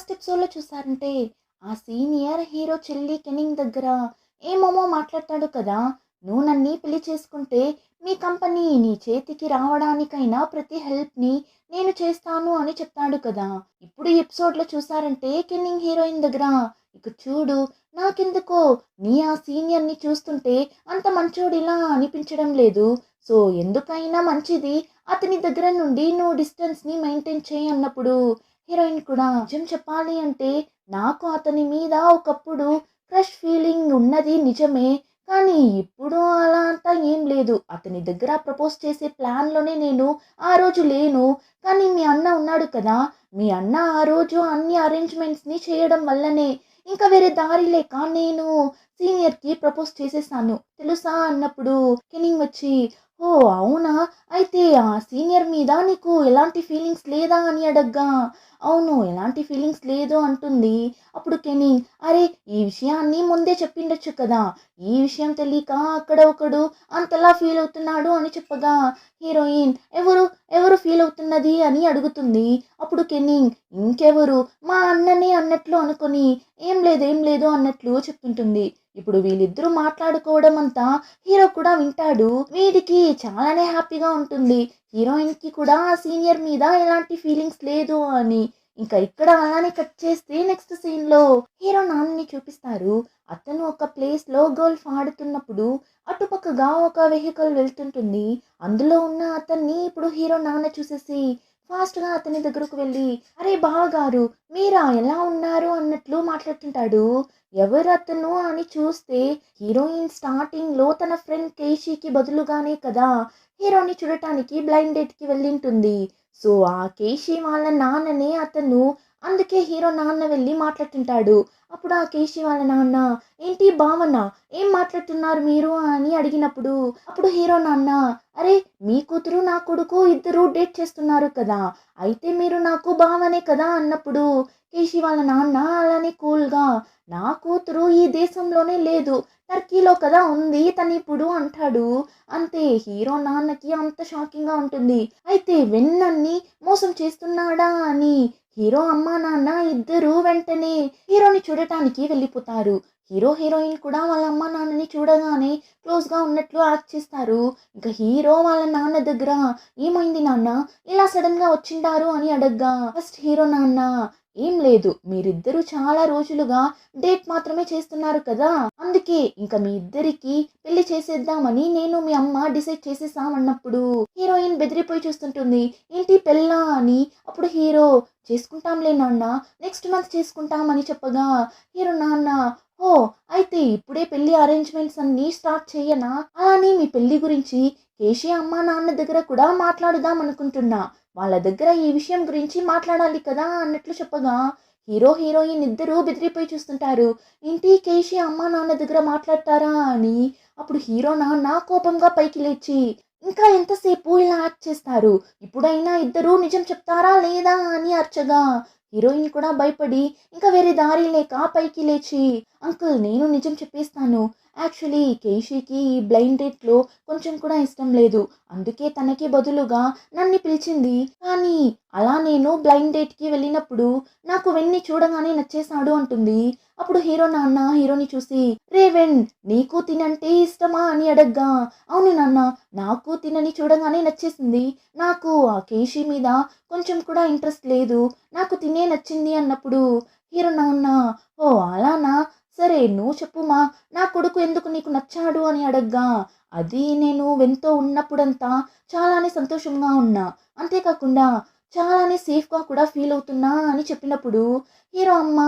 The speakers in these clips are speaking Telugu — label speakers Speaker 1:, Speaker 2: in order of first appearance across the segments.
Speaker 1: లాస్ట్ ఎపిసోడ్‌లో చూసారంటే, ఆ సీనియర్ హీరో చెల్లి కెనింగ్ దగ్గర ఏమేమో మాట్లాడతాడు కదా! "నువ్వు నన్ని పెళ్లి చేసుకుంటే, మీ కంపెనీ నీ చేతికి రావడానికైనా ప్రతి హెల్ప్‌ని నేను చేస్తాను" అని చెప్తాడు కదా! ఇప్పుడు ఈ ఎపిసోడ్‌లో చూసారంటే, కెన్నింగ్ హీరోయిన్ దగ్గర "ఇక చూడు, నాకెందుకో నీ ఆ సీనియర్‌ని చూస్తుంటే అంత మంచోడిలా అనిపించడం లేదు. సో, ఎందుకైనా మంచిది అతని దగ్గర నుండి నువ్వు డిస్టెన్స్‌ని మెయింటైన్ చెయి" అన్నప్పుడు హీరోయిన్ కూడా నిజం చెప్పాలి అంటే నాకు అతని మీద ఒకప్పుడు క్రష్ ఫీలింగ్ ఉన్నది నిజమే. కానీ ఇప్పుడు అలా అంతా ఏం లేదు. అతని దగ్గర ప్రపోజ్ చేసే ప్లాన్‌లోనే నేను ఆ రోజు లేను. కానీ మీ అన్న ఉన్నాడు కదా! మీ అన్న ఆ రోజు అన్ని అరేంజ్‌మెంట్స్‌ని చేయడం వల్లనే ఇంకా వేరే దారి లేక నేను సీనియర్‌కి ప్రపోజ్ చేసేసాను. తెలుసా అన్నప్పుడు కెనింగ్ వచ్చి ఓహ్! అవునా? అయితే ఆ సీనియర్ మీద నీకు ఎలాంటి ఫీలింగ్స్ లేదా అని అడగ్గా అవును. ఎలాంటి ఫీలింగ్స్ లేదు అంటుంది. అప్పుడు కెని, అరే! ఈ విషయాన్ని ముందే చెప్పిండొచ్చు కదా! ఈ విషయం తెలియక అక్కడ ఒకడు అంతలా ఫీల్ అవుతున్నాడు అని చెప్పగా, హీరోయిన్ ఎవరు? ఎవరు ఫీల్ అవుతున్నది అని అడుగుతుంది. అప్పుడు కెని, ఇంకెవరు మా అన్ననే అన్నట్లు అనుకోని, ఏం లేదు అన్నట్లు చెప్తుంటుంది. ఇప్పుడు వీళ్ళిద్దరూ మాట్లాడుకోవడం అంతా హీరో కూడా వింటాడు. వీడికి చాలానే హ్యాపీగా ఉంటుంది. హీరోయిన్‌కి కూడా ఆ సీనియర్ మీద ఎలాంటి ఫీలింగ్స్ లేదు అని. ఇంకా ఇక్కడ అలానే కట్ చేస్తే నెక్స్ట్ సీన్‌లో హీరో నాన్నని చూపిస్తారు. అతను ఒక ప్లేస్‌లో గోల్ఫ్ ఆడుతున్నప్పుడు అటుపక్కగా ఒక వెహికల్ వెళ్తుంటుంది. అందులో ఉన్న అతన్ని ఇప్పుడు హీరో నాన్న చూసేసి ఫాస్ట్‌గా అతని దగ్గరకు వెళ్ళి, "అరే బావగారు మీరా? ఎలా ఉన్నారు?" అన్నట్లు మాట్లాడుతుంటాడు. ఎవరతను అని చూస్తే హీరోయిన్ స్టార్టింగ్‌లో తన ఫ్రెండ్ కేశీకి బదులుగానే కదా హీరోని చూడటానికి బ్లైండ్ డేట్‌కి వెళ్ళింటుంది. సో, ఆ కేశీ వాళ్ళ నాన్ననే అతను. అందుకే హీరో నాన్న వెళ్ళి మాట్లాడుతుంటాడు. అప్పుడు ఆ కేశీ వాళ్ళ నాన్న, "ఏంటి భావన? ఏం మాట్లాడుతున్నారు మీరు?" అని అడిగినప్పుడు, అప్పుడు హీరో నాన్న, "అరే! మీ కూతురు, నా కొడుకు ఇద్దరు డేట్ చేస్తున్నారు కదా! అయితే మీరు నాకు బావనే కదా!" అన్నప్పుడు కేశీ వాళ్ళ నాన్న అలానే కూల్‌గా, "నా కూతురు ఈ దేశంలోనే లేదు. టర్కీలో కదా ఉంది తనిప్పుడు" అంటాడు. అంతే హీరో నాన్నకి అంత షాకింగ్‌గా ఉంటుంది. అయితే వెన్నన్ని మోసం చేస్తున్నాడా అని హీరో అమ్మా నాన్న ఇద్దరూ వెంటనే హీరోని చూడటానికి వెళ్ళిపోతారు. హీరో, హీరోయిన్ కూడా వాళ్ళ అమ్మా నాన్నని చూడగానే క్లోజ్‌గా ఉన్నట్లు యాక్ట్ చేస్తారు. ఇక హీరో వాళ్ళ నాన్న దగ్గర "ఏమైంది నాన్న? ఇలా సడెన్‌గా వచ్చిండారు" అని అడగ్గా ఫస్ట్ హీరో నాన్న "ఏం లేదు. మీరిద్దరూ చాలా రోజులుగా డేట్ మాత్రమే చేస్తున్నారు కదా! అందుకే ఇంక మీ ఇద్దరికీ పెళ్లి చేసేద్దామని నేను మీ అమ్మ డిసైడ్ చేసేసాం" అన్నప్పుడు హీరోయిన్ బెదిరిపోయి చూస్తుంటుంది. "ఏంటి పెళ్ళా?" అని. అప్పుడు హీరో "చేసుకుంటాంలే నాన్న. నెక్స్ట్ మంత్ చేసుకుంటాం" అని చెప్పగా హీరో నాన్న "ఓహ్! అయితే ఇప్పుడే పెళ్లి అరేంజ్‌మెంట్స్ అన్నీ స్టార్ట్ చెయ్యనా? అలానే మీ పెళ్లి గురించి కేశీ అమ్మా నాన్న దగ్గర కూడా మాట్లాడుదాం అనుకుంటున్నా. వాళ్ళ దగ్గర ఈ విషయం గురించి మాట్లాడాలి కదా" అన్నట్లు చెప్పగా హీరో, హీరోయిన్ ఇద్దరూ బెదిరిపోయి చూస్తుంటారు. ఏంటి కేశీ అమ్మా నాన్న దగ్గర మాట్లాడతారా అని. అప్పుడు హీరో నాన్న కోపంగా పైకి లేచి ఇంకా ఎంతసేపు ఇలా యాక్ట్ చేస్తారు? ఇప్పుడైనా ఇద్దరూ నిజం చెప్తారా లేదా అని అరచగా హీరోయిన్ కూడా భయపడి ఇంకా వేరే దారి లేక పైకి లేచి అంకుల్ నేను నిజం చెప్పేస్తాను. యాక్చువల్లీ కేశీకి ఈ బ్లైండ్ డేట్‌లో కొంచెం కూడా ఇష్టం లేదు. అందుకే తనకి బదులుగా నన్ను పిలిచింది. కానీ అలా నేను బ్లైండ్ డేట్‌కి వెళ్ళినప్పుడు నాకు వెన్ని చూడగానే నచ్చేసాడు అంటుంది. అప్పుడు హీరో నాన్న హీరోని చూసి "రే వెన్ నీకు తినంటే ఇష్టమా?" అని అడగ్గా "అవును నాన్న నాకు తినని చూడగానే నచ్చేసింది. నాకు ఆ కేశీ మీద కొంచెం కూడా ఇంట్రెస్ట్ లేదు. నాకు తినే నచ్చింది" అన్నప్పుడు హీరో నాన్న "ఓహ్! అలానా? సరే నువ్వు చెప్పుమా నా కొడుకు ఎందుకు నీకు నచ్చాడు" అని అడగ్గా అది నేను వెన్‌తో ఉన్నప్పుడంతా చాలానే సంతోషంగా ఉన్నా. అంతేకాకుండా చాలానే సేఫ్‌గా కూడా ఫీల్ అవుతున్నా అని చెప్పినప్పుడు హీరో అమ్మ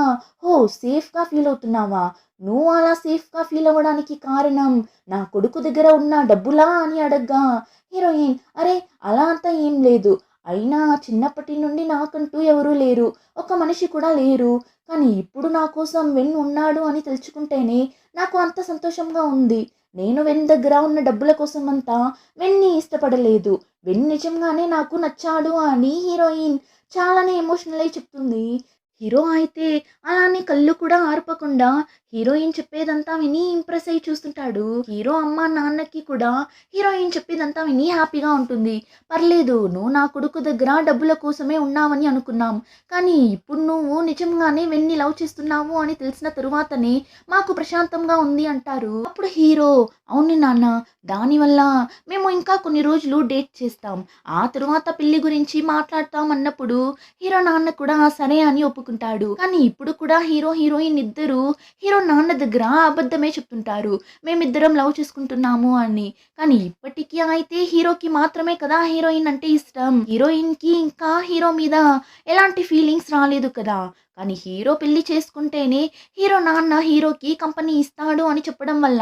Speaker 1: ఓహ్! సేఫ్‌గా ఫీల్ అవుతున్నావా? నువ్వు అలా సేఫ్‌గా ఫీల్ అవ్వడానికి కారణం నా కొడుకు దగ్గర ఉన్న డబ్బులా అని అడగ్గా హీరోయిన్ అరే! అలా అంతా ఏం లేదు. అయినా చిన్నప్పటి నుండి నాకంటూ ఎవరూ లేరు. ఒక మనిషి కూడా లేరు. కానీ ఇప్పుడు నా కోసం వెన్ ఉన్నాడు అని తలుచుకుంటేనే నాకు అంత సంతోషంగా ఉంది. నేను వెన్ దగ్గర ఉన్న డబ్బుల కోసమంతా వెన్‌ని ఇష్టపడలేదు. వెన్ నిజంగానే నాకు నచ్చాడు అని హీరోయిన్ చాలానే ఎమోషనల్ అయ్యి చెప్తుంది. హీరో అయితే అలానే కళ్ళు కూడా ఆర్పకుండా హీరోయిన్ చెప్పేదంతా విని ఇంప్రెస్ అయ్యి చూస్తుంటాడు. హీరో అమ్మ నాన్నకి కూడా హీరోయిన్ చెప్పేదంతా విని హ్యాపీగా ఉంటుంది. పర్లేదు, నువ్వు నా కొడుకు దగ్గర డబ్బుల కోసమే ఉన్నావని అనుకున్నాం. కానీ ఇప్పుడు నువ్వు నిజంగానే వెన్ని లవ్ చేస్తున్నావు అని తెలిసిన తరువాతనే మాకు ప్రశాంతంగా ఉంది అంటారు. అప్పుడు హీరో, అవును నాన్న, దానివల్ల మేము ఇంకా కొన్ని రోజులు డేట్ చేస్తాం. ఆ తరువాత పెళ్లి గురించి మాట్లాడతాం అన్నప్పుడు హీరో నాన్న కూడా సరే అని ఒప్పుకుంటాడు. కానీ ఇప్పుడు కూడా హీరో హీరోయిన్ ఇద్దరు హీరో నాన్న దగ్గర అబద్ధమే చెప్తుంటారు, మేమిద్దరం లవ్ చేసుకుంటున్నాము అని. కానీ ఇప్పటికీ అయితే హీరోకి మాత్రమే కదా హీరోయిన్ అంటే ఇష్టం. హీరోయిన్ కి ఇంకా హీరో మీద ఎలాంటి ఫీలింగ్స్ రాలేదు కదా. కానీ హీరో పెళ్లి చేసుకుంటేనే హీరో నాన్న హీరోకి కంపెనీ ఇస్తాడు అని చెప్పడం వల్ల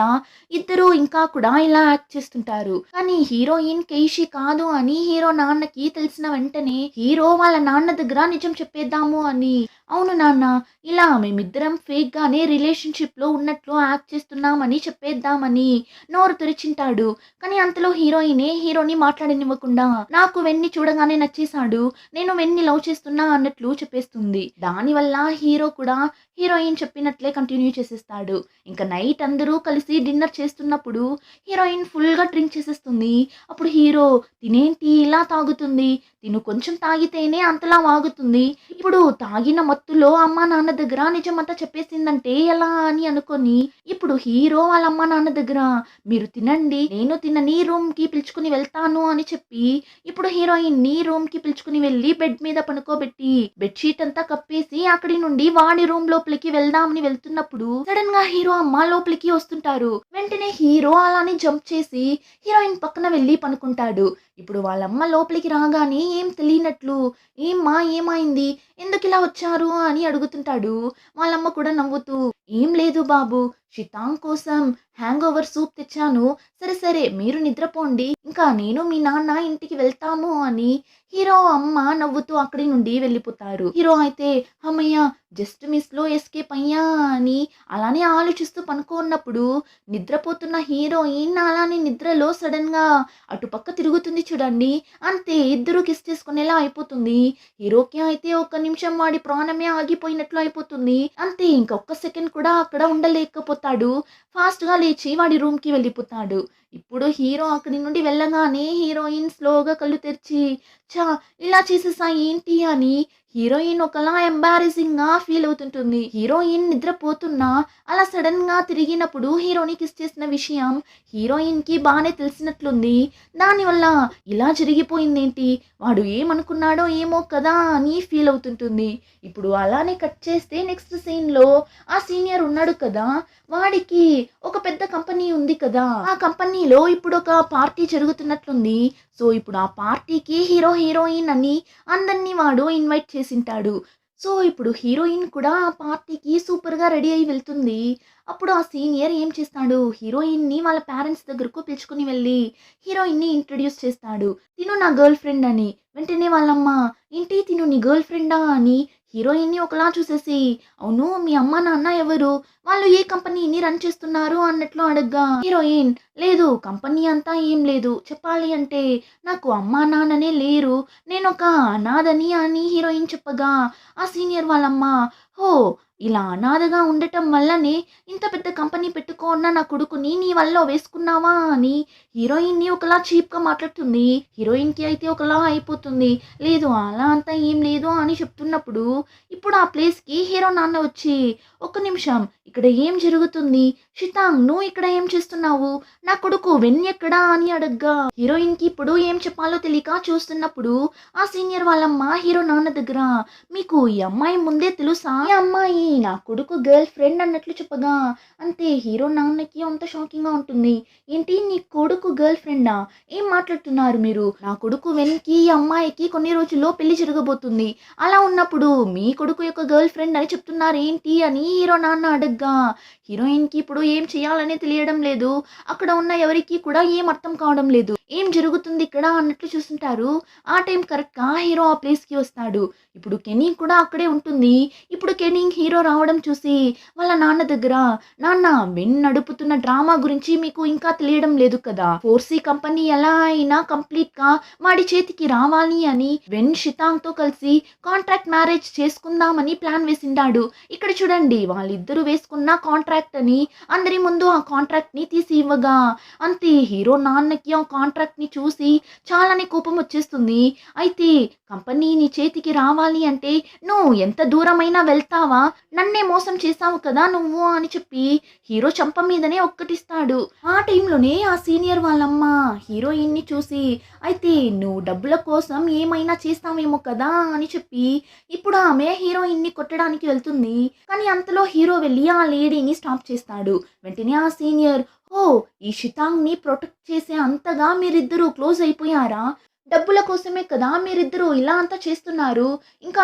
Speaker 1: ఇద్దరు ఇంకా కూడా ఇలా యాక్ట్ చేస్తుంటారు. కానీ హీరోయిన్ కేషి కాదు అని హీరో నాన్నకి తెలిసిన వెంటనే హీరో వాళ్ళ నాన్న దగ్గర నిజం చెప్పేద్దాము అని, అవును నాన్న, ఇలా మేమిద్దరం ఫేక్ గానే రిలేషన్షిప్ లో ఉన్నట్లు యాక్ట్ చేస్తున్నామని చెప్పేద్దామని నోరు తెరిచింటాడు. కానీ అంతలో హీరోయినే హీరోని మాట్లాడనివ్వకుండా నాకు వెన్ని చూడగానే నచ్చేశాడు, నేను వెన్ని లవ్ చేస్తున్నా అన్నట్లు చెప్పేస్తుంది. దానివల్ల హీరో కూడా హీరోయిన్ చెప్పినట్లే కంటిన్యూ చేసేస్తాడు. ఇంకా నైట్ అందరూ కలిసి డిన్నర్ చేస్తున్నప్పుడు హీరోయిన్ ఫుల్గా డ్రింక్ చేసేస్తుంది. అప్పుడు హీరో, తినేంటి ఇలా తాగుతుంది, తిను కొంచెం తాగితేనే అంతలా వాగుతుంది, ఇప్పుడు తాగిన మత్తులో అమ్మా నాన్న దగ్గర నిజమంతా చెప్పేసిందంటే ఎలా అని అనుకొని ఇప్పుడు హీరో వాళ్ళ అమ్మా నాన్న దగ్గర మీరు తినండి, నేను తినని రూమ్ కి పిలుచుకుని వెళ్తాను అని చెప్పి ఇప్పుడు హీరోయిన్ ని రూమ్ కి పిలుచుకుని వెళ్ళి బెడ్ మీద పనుకోబెట్టి బెడ్షీట్ అంతా కప్పేసి అక్కడి నుండి వాడి రూమ్ లోపలికి వెళ్దామని వెళ్తున్నప్పుడు సడన్ గా హీరో అమ్మ లోపలికి వస్తుంటారు. వెంటనే హీరో అలానే జంప్ చేసి హీరోయిన్ పక్కన వెళ్ళి పనుకుంటాడు. ఇప్పుడు వాళ్ళమ్మ లోపలికి రాగానే ఏం తెలియనట్లు, ఏమ్మా ఏమైంది, ఎందుకు ఇలా వచ్చారు అని అడుగుతుంటాడు. వాళ్ళమ్మ కూడా నవ్వుతూ, ఏం లేదు బాబు, షితాంగ్ కోసం హ్యాంగ్ ఓవర్ సూప్ తెచ్చాను, సరే సరే మీరు నిద్రపోండి, ఇంకా నేను మీ నాన్న ఇంటికి వెళ్తాము అని హీరో అమ్మ నవ్వుతూ అక్కడి నుండి వెళ్ళిపోతారు. హీరో అయితే అమ్మయ్య, జస్ట్ మిస్ లో ఎస్కేప్ అయ్యా అని అలానే ఆలోచిస్తూ పనుకున్నప్పుడు నిద్రపోతున్న హీరోయిన్ అలానే నిద్రలో సడన్ గా అటుపక్క తిరుగుతుంది చూడండి. అంతే, ఇద్దరు కిస్ చేసుకునేలా అయిపోతుంది. హీరోకి అయితే ఒక్క నిమిషం వాడి ప్రాణమే ఆగిపోయినట్లు అయిపోతుంది. అంతే, ఇంకొక సెకండ్ కూడా అక్కడ ఉండలేకపోతాడు. ఫాస్ట్ గా లేచి వాడి రూమ్ కి వెళ్ళిపోతాడు. ఇప్పుడు హీరో అక్కడి నుండి వెళ్ళగానే హీరోయిన్ స్లోగా కళ్ళు తెరిచి, చా, ఇలా చేసేసా ఏంటి అని హీరోయిన్ ఒకలా ఎంబారెసింగ్ గా ఫీల్ అవుతుంటుంది. హీరోయిన్ నిద్రపోతున్నా అలా సడన్ గా తిరిగినప్పుడు హీరోని కిస్ చేసిన విషయం హీరోయిన్ కి బాగానే తెలిసినట్లుంది. దానివల్ల ఇలా జరిగిపోయిందేంటి, వాడు ఏమనుకున్నాడో ఏమో కదా అని ఫీల్ అవుతుంటుంది. ఇప్పుడు అలానే కట్ చేస్తే నెక్స్ట్ సీన్ లో ఆ సీనియర్ ఉన్నాడు కదా, వాడికి ఒక పెద్ద కంపెనీ ఉంది కదా, ఆ కంపెనీలో ఇప్పుడు ఒక పార్టీ జరుగుతున్నట్లుంది. సో ఇప్పుడు ఆ పార్టీకి హీరో హీరోయిన్ అని అందరినీ వాడు ఇన్వైట్ చేసింటాడు. సో ఇప్పుడు హీరోయిన్ కూడా ఆ పార్టీకి సూపర్గా రెడీ అయి వెళ్తుంది. అప్పుడు ఆ సీనియర్ ఏం చేస్తాడు, హీరోయిన్ని వాళ్ళ పేరెంట్స్ దగ్గరకు పిలుచుకుని వెళ్ళి హీరోయిన్ని ఇంట్రడ్యూస్ చేస్తాడు. తిను నా గర్ల్ ఫ్రెండ్ అని. వెంటనే వాళ్ళమ్మ, ఏంటి తిను నీ గర్ల్ ఫ్రెండా అని హీరోయిన్ని ఒకలా చూసేసి, అవును, మీ అమ్మ నాన్న ఎవరు, వాళ్ళు ఏ కంపెనీని రన్ చేస్తున్నారు అన్నట్లు అడగ్గా హీరోయిన్, లేదు, కంపెనీ అంతా ఏం లేదు, చెప్పాలి అంటే నాకు అమ్మా నాన్ననే లేరు, నేను ఒక అనాథని అని హీరోయిన్ చెప్పగా ఆ సీనియర్ వాళ్ళమ్మ, హో, ఇలా అనాథగా ఉండటం వల్లనే ఇంత పెద్ద కంపెనీ పెట్టుకున్న నా కొడుకుని నీ వల్ల వేసుకున్నావా అని హీరోయిన్ని ఒకలా చీప్గా మాట్లాడుతుంది. హీరోయిన్కి అయితే ఒకలా అయిపోతుంది. లేదు, అలా అంతా ఏం లేదు అని చెప్తున్నప్పుడు ఇప్పుడు ఆ ప్లేస్కి హీరో నాన్న వచ్చి, ఒక్క నిమిషం, ఇక్కడ ఏం జరుగుతుంది, షితాంగ్ నువ్వు ఇక్కడ ఏం చేస్తున్నావు, నా కొడుకు వెన్ ఎక్కడా అని అడగ్గా హీరోయిన్కి ఇప్పుడు ఏం చెప్పాలో తెలియక చూస్తున్నప్పుడు ఆ సీనియర్ వాళ్ళమ్మ హీరో నాన్న దగ్గర, మీకు ఈ అమ్మాయి ముందే తెలుసా, ఈ అమ్మాయి నా కొడుకు గర్ల్ ఫ్రెండ్ అన్నట్లు చెప్పగా అంతే, హీరో నాన్నకి అంత షాకింగ్ గా ఉంటుంది. ఏంటి, నీ కొడుకు గర్ల్ ఫ్రెండా, ఏం మాట్లాడుతున్నారు మీరు, నా కొడుకు వెన్కి ఈ అమ్మాయికి కొన్ని రోజుల్లో పెళ్లి జరగబోతుంది, అలా ఉన్నప్పుడు మీ కొడుకు యొక్క గర్ల్ ఫ్రెండ్ అని చెప్తున్నారు ఏంటి అని హీరో నాన్న అడగ్గా హీరోయిన్కి ఇప్పుడు ఏం చేయాలని తెలియడం లేదు. అక్కడ ఉన్న ఎవరికి కూడా ఏం అర్థం కావడం లేదు. ఏం జరుగుతుంది ఇక్కడ అన్నట్లు చూస్తుంటారు. ఆ టైం కరెక్ట్‌గా హీరో ఆ ప్లేస్‌కి వస్తాడు. ఇప్పుడు కెనీ కూడా అక్కడే ఉంటుంది. ఇప్పుడు కెనీ హీరో రావడం చూసి వాళ్ళ నాన్న దగ్గర, "నాన్న వెన్ నడుపుతున్న డ్రామా గురించి మీకు ఇంకా తెలియడం లేదు కదా! 4సి కంపెనీ ఎలా అయినా కంప్లీట్‌గా వాడి చేతికి రావాలి అని వెన్ షితాంగ్‌తో కలిసి కాంట్రాక్ట్ మ్యారేజ్ చేసుకుందామని ప్లాన్ వేసిండాడు. ఇక్కడ చూడండి వాళ్ళిద్దరూ వేసుకున్న కాంట్రాక్ట్ అని అందరి ముందు ఆ కాంట్రాక్ట్‌ని తీసి ఇవ్వగా అంతే హీరో నాన్నకి ఆ కాంట్రాక్ట్‌ని చూసి చాలానే కోపం వచ్చేస్తుంది. అయితే కంపెనీ నీ చేతికి రావాలి అంటే నువ్వు ఎంత దూరమైనా వెళ్తావా? నన్నే మోసం చేశావు కదా నువ్వు అని చెప్పి హీరో చెంప మీదనే ఒక్కటిస్తాడు. ఆ టైంలోనే ఆ సీనియర్ వాళ్ళమ్మ హీరోయిన్‌ని చూసి అయితే నువ్వు డబ్బుల కోసం ఏమైనా చేస్తావేమో కదా అని చెప్పి ఇప్పుడు ఆమె హీరోయిన్‌ని కొట్టడానికి వెళ్తుంది. కానీ అంతలో హీరో వెళ్ళి ఆ లేడీని స్టాప్ చేస్తాడు. వెంటనే ఆ సీనియర్, ఓహ్! ఈ షితాంగ్‌ని ప్రొటెక్ట్ చేసే అంతగా మీరిద్దరూ క్లోజ్ అయిపోయారా? డబ్బుల కోసమే కదా మీరిద్దరూ ఇలా అంతా చేస్తున్నారు. ఇంకా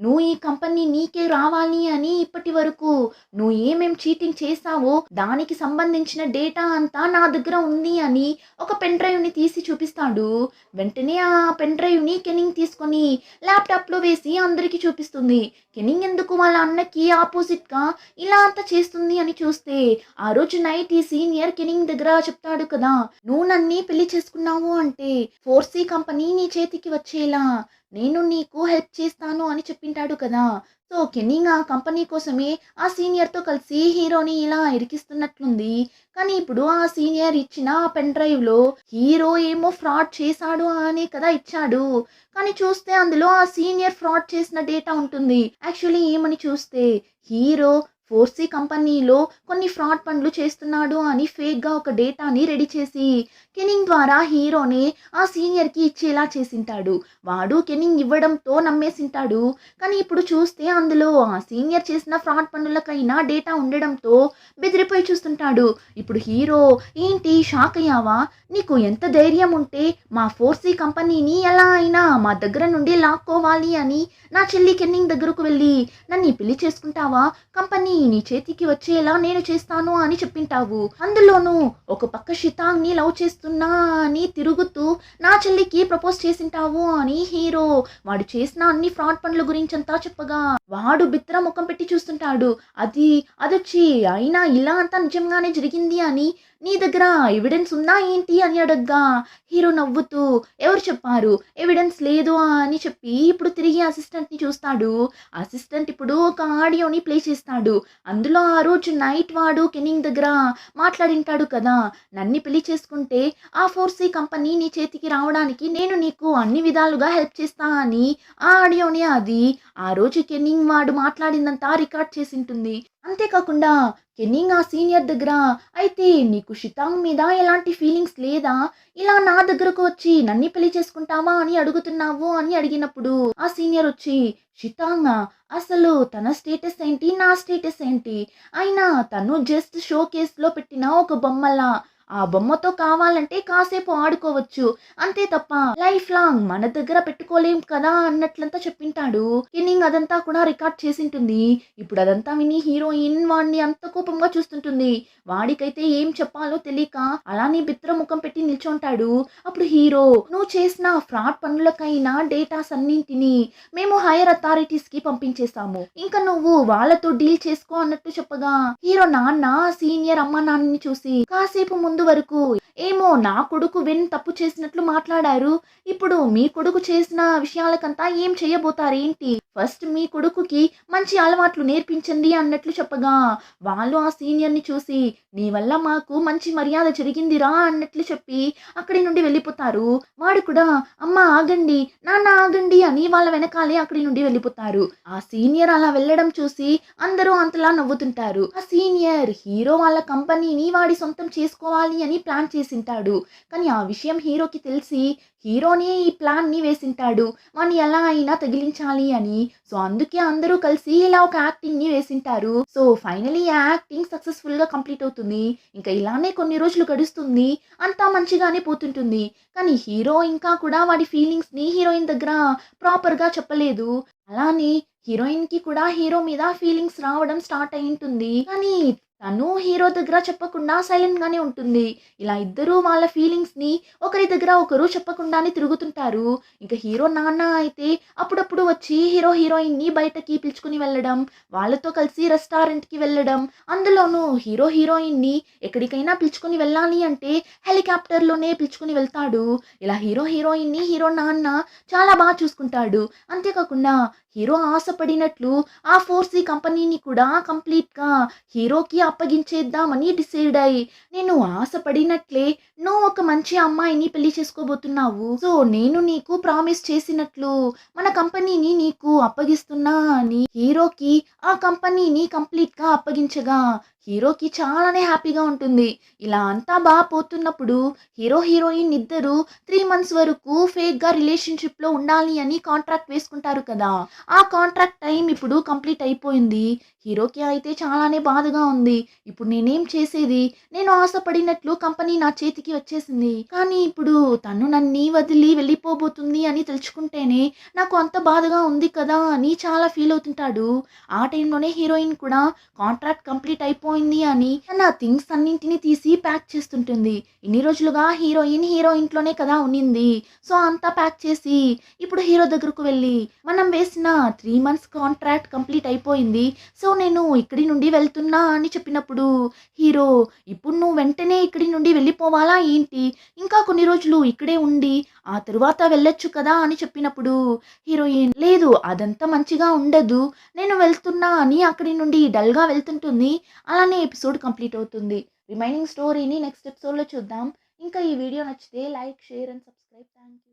Speaker 1: నువ్వు ఈ కంపెనీ నీకే రావాలి అని ఇప్పటి వరకు నువ్వు ఏమేం చీటింగ్ చేశావో దానికి సంబంధించిన డేటా అంతా నా దగ్గర ఉంది అని ఒక పెన్ డ్రైవ్‌ని తీసి చూపిస్తాడు. వెంటనే ఆ పెన్ డ్రైవ్‌ని కెనింగ్ తీసుకొని ల్యాప్‌టాప్‌లో వేసి అందరికీ చూపిస్తుంది. కెనింగ్ ఎందుకు వాళ్ళ అన్నకి ఆపోజిట్‌గా ఇలా అంతా చేస్తుంది అని చూస్తే ఆ రోజు నైట్ ఈ సీనియర్ కెనింగ్ దగ్గర చెప్తాడు కదా! "నువ్వు నన్ని పెళ్లి చేసుకున్నావు అంటే 4సి కంపెనీ నీ చేతికి వచ్చేలా నేను నీకు హెల్ప్ చేస్తాను" అని చెప్పింటాడు కదా! సో, కెనింగ్ ఆ కంపెనీ కోసమే ఆ సీనియర్‌తో కలిసి హీరోని ఇలా ఇరికిస్తున్నట్లుంది. కానీ ఇప్పుడు ఆ సీనియర్ ఇచ్చిన ఆ పెన్ డ్రైవ్‌లో హీరో ఏమో ఫ్రాడ్ చేశాడు అనే కదా ఇచ్చాడు. కానీ చూస్తే అందులో ఆ సీనియర్ ఫ్రాడ్ చేసిన డేటా ఉంటుంది. యాక్చువల్లీ ఏమని చూస్తే హీరో 4సి కంపెనీలో కొన్ని ఫ్రాడ్ పనులు చేస్తున్నాడు అని ఫేక్‌గా ఒక డేటాని రెడీ చేసి కెనింగ్ ద్వారా హీరోని ఆ సీనియర్‌కి ఇచ్చేలా చేసింటాడు. వాడు కెనింగ్ ఇవ్వడంతో నమ్మేసింటాడు. కానీ ఇప్పుడు చూస్తే అందులో ఆ సీనియర్ చేసిన ఫ్రాడ్ పనులకైనా డేటా ఉండడంతో బెదిరిపోయి చూస్తుంటాడు. ఇప్పుడు హీరో, "ఏంటి షాక్ అయ్యావా? నీకు ఎంత ధైర్యం ఉంటే మా 4సి కంపెనీని ఎలా అయినా మా దగ్గర నుండి లాక్కోవాలి అని నా చెల్లి కెన్నింగ్ దగ్గరకు వెళ్ళి నన్ను పెళ్లి చేసుకుంటావా? కంపెనీ నీ చేతికి వచ్చేలా నేను చేస్తాను అని చెప్పింటావు. అందులోనూ ఒక పక్క షితాంగ్‌ని లవ్ చేస్తున్నా అని తిరుగుతూ నా చెల్లికి ప్రపోజ్ చేసింటావు" అని హీరో వాడు చేసిన అన్ని ఫ్రాడ్ పనుల గురించంతా చెప్పగా వాడు బిత్తర ముఖం పెట్టి చూస్తుంటాడు. అదొచ్చి అయినా ఇలా అంతా నిజంగానే జరిగింది అని నీ దగ్గర ఎవిడెన్స్ ఉందా ఏంటి అని అడగ్గా హీరో నవ్వుతూ, "ఎవరు చెప్పారు? ఎవిడెన్స్ లేదు" అని చెప్పి ఇప్పుడు తిరిగి అసిస్టెంట్‌ని చూస్తాడు. అసిస్టెంట్ ఇప్పుడు ఒక ఆడియోని ప్లే చేస్తాడు. అందులో ఆ రోజు నైట్ వాడు కెనింగ్ దగ్గర మాట్లాడింటాడు కదా! "నన్ను పెళ్లి చేసుకుంటే ఆ 4సి కంపెనీ నీ చేతికి రావడానికి నేను నీకు అన్ని విధాలుగా హెల్ప్ చేస్తా" అని ఆ ఆడియోని అది ఆ రోజు కెన్నింగ్ వాడు మాట్లాడిందంతా రికార్డ్ చేసుంటుంది. అంతేకాకుండా కెన్నింగ్ ఆ సీనియర్ దగ్గర, "అయితే నీకు షితాంగ్ మీద ఎలాంటి ఫీలింగ్స్ లేదా? ఇలా నా దగ్గరకు వచ్చి నన్ను పెళ్లి చేసుకుంటావా అని అడుగుతున్నావు" అని అడిగినప్పుడు ఆ సీనియర్ వచ్చి, "షితాంగా? అసలు తన స్టేటస్ ఏంటి? నా స్టేటస్ ఏంటి? అయినా తను జస్ట్ షో కేస్‌లో పెట్టిన ఒక బొమ్మలా. ఆ బొమ్మతో కావాలంటే కాసేపు ఆడుకోవచ్చు. అంతే తప్ప లైఫ్ లాంగ్ మన దగ్గర పెట్టుకోలేం కదా" అన్నట్లంతా చెప్పింటాడు. కెన్నింగ్ అదంతా కూడా రికార్డ్ చేసింటుంది. ఇప్పుడు అదంతా విని హీరోయిన్ వాడిని అంత కోపంగా చూస్తుంటుంది. వాడికైతే ఏం చెప్పాలో తెలియక అలానే బిత్తర ముఖం పెట్టి నిల్చుంటాడు. అప్పుడు హీరో, "నువ్వు చేసిన ఫ్రాడ్ పనులకైనా డేటాస్ అన్నింటినీ మేము హైయర్ అథారిటీస్‌కి పంపించేసాము. ఇంక నువ్వు వాళ్ళతో డీల్ చేసుకో" అన్నట్టు చెప్పగా హీరో నాన్న సీనియర్ అమ్మ నాన్నని చూసి కాసేపు ముందు వరకు ఏమో నా కొడుకు తప్పు చేసినట్లు మాట్లాడారు. ఇప్పుడు మీ కొడుకు చేసిన విషయాలకంతా ఏం చేయబోతారేంటి? ఫస్ట్ మీ కొడుకుకి మంచి అలవాట్లు నేర్పించండి అన్నట్లు చెప్పగా వాళ్ళు ఆ సీనియర్‌ని చూసి, "నీ వల్ల మాకు మంచి మర్యాద జరిగిందిరా" అన్నట్లు చెప్పి అక్కడి నుండి వెళ్ళిపోతారు. వాడు కూడా, "అమ్మ ఆగండి, నాన్న ఆగండి" అని వాళ్ళ వెనకాలే అక్కడి నుండి వెళ్ళిపోతారు. ఆ సీనియర్ అలా వెళ్ళడం చూసి అందరూ అంతలా నవ్వుతుంటారు. ఆ సీనియర్ హీరో వాళ్ళ కంపెనీని వాడి సొంతం చేసుకోవాలి అని ప్లాన్ చేసింటాడు. కానీ ఆ విషయం హీరోకి తెలిసి హీరోనే ఈ ప్లాన్‌ని వేసింటాడు. వాడిని ఎలా అయినా తగిలించాలి అని. సో, అందుకే అందరూ కలిసి ఇలా ఒక యాక్టింగ్‌ని వేసింటారు. సో, ఫైనల్లీ ఆ యాక్టింగ్ సక్సెస్‌ఫుల్‌గా కంప్లీట్ అవుతుంది. ఇంకా ఇలానే కొన్ని రోజులు గడుస్తుంది. అంతా మంచిగానే పోతుంటుంది. కానీ హీరో ఇంకా కూడా వాడి ఫీలింగ్స్‌ని హీరోయిన్ దగ్గర ప్రాపర్‌గా చెప్పలేదు. అలానే హీరోయిన్‌కి కూడా హీరో మీద ఫీలింగ్స్ రావడం స్టార్ట్ అయ్యుంటుంది. కానీ తను హీరో దగ్గర చెప్పకుండా సైలెంట్‌గానే ఉంటుంది. ఇలా ఇద్దరూ వాళ్ళ ఫీలింగ్స్‌ని ఒకరి దగ్గర ఒకరు చెప్పకుండానే తిరుగుతుంటారు. ఇంక హీరో నాన్న అయితే అప్పుడప్పుడు వచ్చి హీరో, హీరోయిన్‌ని బయటకి పిలుచుకొని వెళ్ళడం, వాళ్ళతో కలిసి రెస్టారెంట్‌కి వెళ్ళడం, అందులోనూ హీరో, హీరోయిన్‌ని ఎక్కడికైనా పిలుచుకొని వెళ్ళాలి అంటే హెలికాప్టర్‌లోనే పిలుచుకొని వెళ్తాడు. ఇలా హీరో, హీరోయిన్‌ని హీరో నాన్న చాలా చూసుకుంటాడు. అంతేకాకుండా హీరో ఆశపడినట్లు ఆ 4సి కంపెనీని కూడా కంప్లీట్‌గా హీరోకి అప్పగించేద్దామని డిసైడ్ అయ్యి, నేను ఆశపడినట్లే నువ్వు ఒక మంచి అమ్మాయిని పెళ్లి చేసుకోబోతున్నావు. సో, నేను నీకు ప్రామిస్ చేసినట్లు మన కంపెనీని నీకు అప్పగిస్తున్నా అని హీరోకి ఆ కంపెనీని కంప్లీట్‌గా అప్పగించగా, హీరోకి చాలానే హ్యాపీగా ఉంటుంది. ఇలా అంతా పోతున్నప్పుడు హీరో, హీరోయిన్ ఇద్దరు 3 మంత్స్ వరకు ఫేక్‌గా రిలేషన్‌షిప్‌లో ఉండాలి అని కాంట్రాక్ట్ వేసుకుంటారు కదా! ఆ కాంట్రాక్ట్ టైమ్ ఇప్పుడు కంప్లీట్ అయిపోయింది. హీరోకి అయితే చాలానే బాధగా ఉంది. ఇప్పుడు నేనేం చేసేది? నేను ఆశపడినట్లు కంపెనీ నా చేతికి వచ్చేసింది. కానీ ఇప్పుడు తను నన్ని వదిలి వెళ్ళిపోబోతుంది అని తలుచుకుంటేనే నాకు అంత బాధగా ఉంది కదా! అని చాలా ఫీల్ అవుతుంటాడు. ఆ టైంలోనే హీరోయిన్ కూడా కాంట్రాక్ట్ కంప్లీట్ అయిపోయింది అని తన థింగ్స్ అన్నింటిని తీసి ప్యాక్ చేస్తుంటుంది. ఇన్ని రోజులుగా హీరో ఇంట్లోనే కదా ఉన్నింది. సో, అంతా ప్యాక్ చేసి ఇప్పుడు హీరో దగ్గరకు వెళ్ళి, మనం వేసిన 3 మంత్స్ కాంట్రాక్ట్ కంప్లీట్ అయిపోయింది. సో, నేను ఇక్కడి నుండి వెళ్తున్నా అని చెప్పినప్పుడు హీరో, ఇప్పుడు నువ్వు వెంటనే ఇక్కడి నుండి వెళ్ళిపోవాలా ఏంటి? ఇంకా కొన్ని రోజులు ఇక్కడే ఉండి ఆ తరువాత వెళ్ళొచ్చు కదా అని చెప్పినప్పుడు హీరోయిన్, లేదు అదంతా మంచిగా ఉండదు. నేను వెళ్తున్నా అని అక్కడి నుండి డల్‌గా వెళ్తుంటుంది. అలానే ఎపిసోడ్ కంప్లీట్ అవుతుంది. రిమైనింగ్ స్టోరీని నెక్స్ట్ ఎపిసోడ్‌లో చూద్దాం. ఇంకా ఈ వీడియో నచ్చితే like, share and subscribe. Thank you.